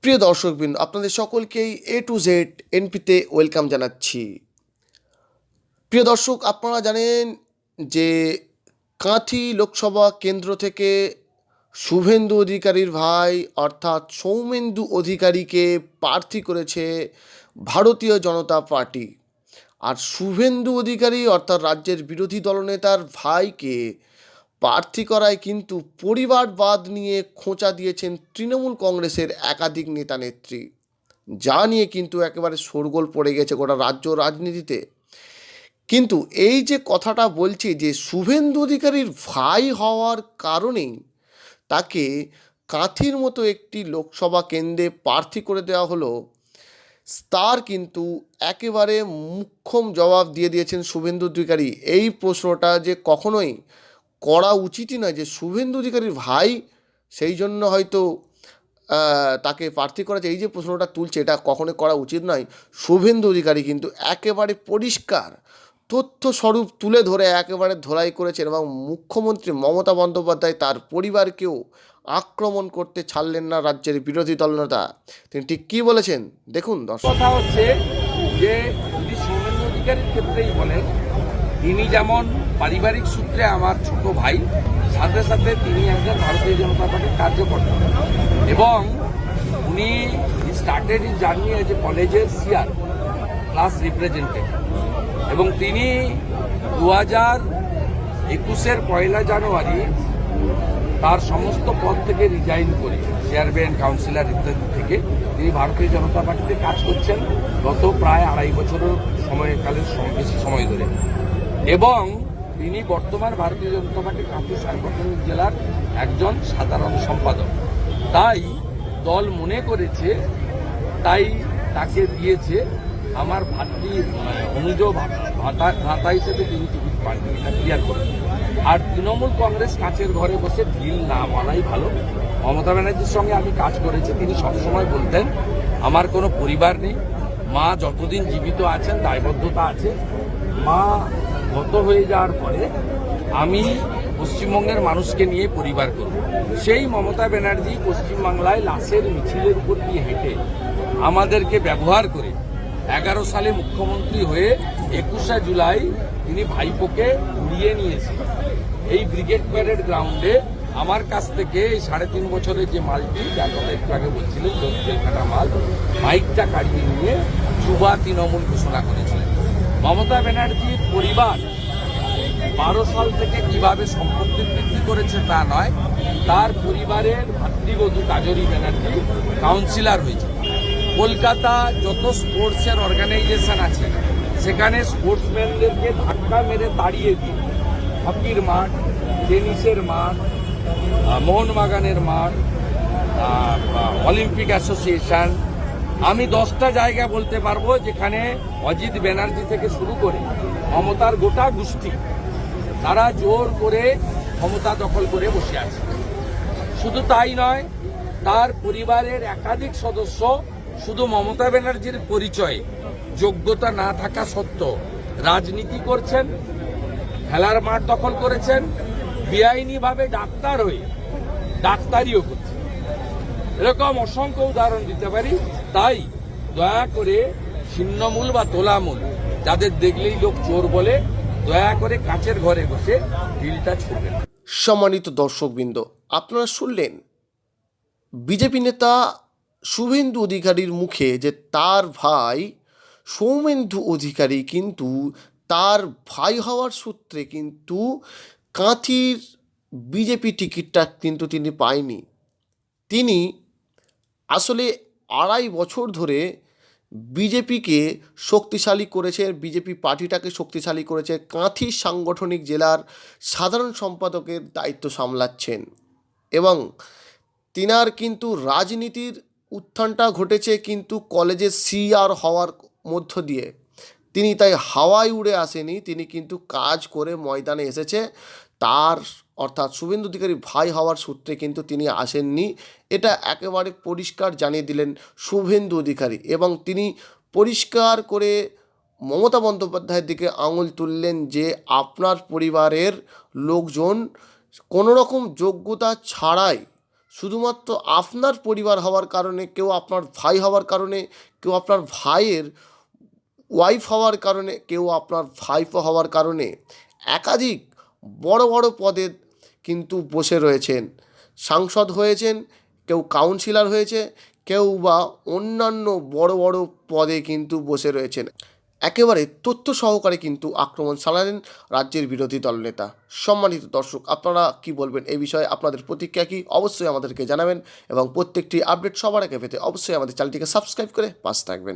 প্রিয় দর্শকবৃন্দ, আপনাদের সকলকেই এ টু জেড এনপিতে ওয়েলকাম জানাচ্ছি। প্রিয় দর্শক, আপনারা জানেন যে কাঁথি লোকসভা কেন্দ্র থেকে শুভেন্দু অধিকারীর ভাই অর্থাৎ সৌমেন্দু অধিকারীকে প্রার্থী করেছে ভারতীয় জনতা পার্টি। আর শুভেন্দু অধিকারী অর্থাৎ রাজ্যের বিরোধী দলনেতার ভাইকে প্রার্থী করায় কিন্তু পরিবারবাদ নিয়ে খোঁচা দিয়েছেন তৃণমূল কংগ্রেসের একাধিক নেতা নেত্রী, যা নিয়ে কিন্তু একেবারে শোরগোল পড়ে গেছে গোটা রাজ্য রাজনীতিতে। কিন্তু এই যে কথাটা বলছি যে শুভেন্দু অধিকারীর ভাই হওয়ার কারণেই তাকে কাঁথির মতো একটি লোকসভা কেন্দ্রে প্রার্থী করে দেওয়া হলো, তার কিন্তু একেবারে মুখ্যম জবাব দিয়ে দিয়েছেন শুভেন্দু অধিকারী। এই প্রশ্নটা যে কখনোই করা উচিতই নয়, যে শুভেন্দু অধিকারীর ভাই সেই জন্য হয়তো তাকে প্রার্থী করেছে, এই যে প্রশ্নটা তুলছে এটা কখনোই করা উচিত নয়। শুভেন্দু অধিকারী কিন্তু একেবারে পরিষ্কার তথ্যস্বরূপ তুলে ধরে একেবারে ধোলাই করেছেন এবং মুখ্যমন্ত্রী মমতা বন্দ্যোপাধ্যায় তার পরিবারকেও আক্রমণ করতে ছাড়লেন না রাজ্যের বিরোধী দলনেতা। তিনি ঠিক কী বলেছেন দেখুন দর্শক। কথা হচ্ছে যে যদি সৌমেন্দু অধিকারীর ক্ষেত্রেই বলেন, তিনি যেমন পারিবারিক সূত্রে আমার ছোট ভাই, সাথে সাথে তিনি একজন ভারতীয় জনতা পার্টির কার্যকর্তা এবং উনি started is journey as a কলেজের সিআর ক্লাস রিপ্রেজেন্টেটিভ এবং তিনি 2021-এর 1 জানুয়ারি তার সমস্ত পদ থেকে রিজাইন করে চেয়ারম্যান, কাউন্সিলর ইত্যাদি থেকে তিনি ভারতীয় জনতা পার্টিতে কাজ করছেন গত প্রায় 2.5 বছরের সময়কালের বেশি সময় ধরে এবং তিনি বর্তমান ভারতীয় জনতা পার্টির কাঁথি সাংগঠনিক জেলার একজন সাধারণ সম্পাদক। তাই দল মনে করেছে, তাই তাকে দিয়েছে আমার ভাতৃ অনুজ ভাতা হিসেবে তিনি টিকিট পাননি, এটা ক্লিয়ার করেন। আর তৃণমূল কংগ্রেস কাছের ঘরে বসে ঢিল না মানাই ভালো। মমতা ব্যানার্জির সঙ্গে আমি কাজ করেছি, তিনি সবসময় বলতেন আমার কোনো পরিবার নেই, মা যতদিন জীবিত আছেন দায়বদ্ধতা আছে। মা গত হয়ে যাওয়ার পরে আমি পশ্চিমবঙ্গের মানুষকে নিয়ে পরিবার করব। সেই মমতা ব্যানার্জি পশ্চিমবাংলায় লাশের মিছিলের উপর দিয়ে হেঁটে আমাদেরকে ব্যবহার করে 11 সালে মুখ্যমন্ত্রী হয়ে 21শে জুলাই তিনি ভাইপোকে উড়িয়ে নিয়েছেন। এই ব্রিগেড প্যারেড গ্রাউন্ডে আমার কাছ থেকে এই 3.5 বছরের যে মালটি, যার কথা একটু আগে বলছিলেন জেলখাটা মাল, মাইকটা কাটিয়ে নিয়ে যুবা তৃণমূল ঘোষণা করেছিলেন। মমতা ব্যানার্জির পরিবার 12 সাল থেকে কিভাবে সম্পত্তি বৃদ্ধি করেছে তা নয়, তার পরিবারের ভাতৃবধূ কাজরি ব্যানার্জি কাউন্সিলর হয়েছে। কলকাতা যত স্পোর্টসের অর্গানাইজেশন আছে সেখানে স্পোর্টসম্যানদেরকে ধাক্কা মেরে তাড়িয়ে দিয়ে হকির মাঠ, টেনিসের মাঠ, মোহনবাগানের মাঠ, অলিম্পিক অ্যাসোসিয়েশন, আমি 10টা জায়গা বলতে পারবো যেখানে অজিত ব্যানার্জি থেকে শুরু করে মমতার গোটা গোষ্ঠী তারা জোর করে ক্ষমতা দখল করে বসে আছে। শুধু তাই নয়, তার পরিবারের একাধিক সদস্য শুধু মমতা ব্যানার্জির পরিচয়ে যোগ্যতা না থাকা সত্ত্বেও রাজনীতি করছেন, খেলার মাঠ দখল করেছেন, বেআইনিভাবে ডাক্তার হয়ে ডাক্তারিও করছেন। এরকম অসংখ্য উদাহরণ দিতে পারি। তাই দয়া করে ছিন্নমূল বা তোলামূল যাদের দেখলেই লোক চোর বলে, দয়া করে কাচের ঘরে বসে ঢিলটা ছুড়বেন। সম্মানিত দর্শকবৃন্দ, আপনারা শুনলেন বিজেপি নেতা শুভেন্দু অধিকারীর মুখে যে তার ভাই সৌমেন্দু অধিকারী কিন্তু তার ভাই হওয়ার সূত্রে কিন্তু কাঁথির বিজেপি টিকিটটা কিন্তু তিনি পায়নি। তিনি আসলে 2.5 বছর ধরে বিজেপিকে শক্তিশালী করেছে, বিজেপি পার্টিটাকে শক্তিশালী করেছে, কাঁথি সাংগঠনিক জেলার সাধারণ সম্পাদকের দায়িত্ব সামলাচ্ছেন এবং তিনার কিন্তু রাজনীতির উত্থানটা ঘটেছে কিন্তু কলেজের সিআর হওয়ার মধ্য দিয়ে। তিনি তাই হাওয়ায় উড়ে আসেনি, তিনি কিন্তু কাজ করে ময়দানে এসেছে। তার অর্থাৎ শুভেন্দু অধিকারী ভাই হওয়ার সূত্রে কিন্তু তিনি আসেননি, এটা একেবারে পরিষ্কার জানিয়ে দিলেন শুভেন্দু অধিকারী এবং তিনি পরিষ্কার করে মমতা বন্দ্যোপাধ্যায়ের দিকে আঙুল তুললেন যে আপনার পরিবারের লোকজন কোনো রকম যোগ্যতা ছাড়াই শুধুমাত্র আপনার পরিবার হওয়ার কারণে, কেউ আপনার ভাই হওয়ার কারণে, কেউ আপনার ভাইয়ের ওয়াইফ হওয়ার কারণে, কেউ আপনার ভাইপো হওয়ার কারণে একাধিক বড় বড় পদে কিন্তু বসে রয়েছেন। সাংসদ হয়েছেন, কেউ কাউন্সিলর হয়েছে, কেউ বা অন্যান্য বড় বড় পদে কিন্তু বসে রয়েছেন। একেবারে তথ্য সহকারে কিন্তু আক্রমণ চালালেন রাজ্যের বিরোধী দলনেতা। সম্মানিত দর্শক, আপনারা কি বলবেন এই বিষয়ে? আপনাদের প্রতিক্রিয়া কি অবশ্যই আমাদেরকে জানাবেন এবং প্রত্যেকটি আপডেট সবার আগে পেতে অবশ্যই আমাদের চ্যানেলটিকে সাবস্ক্রাইব করে পাশে থাকবেন।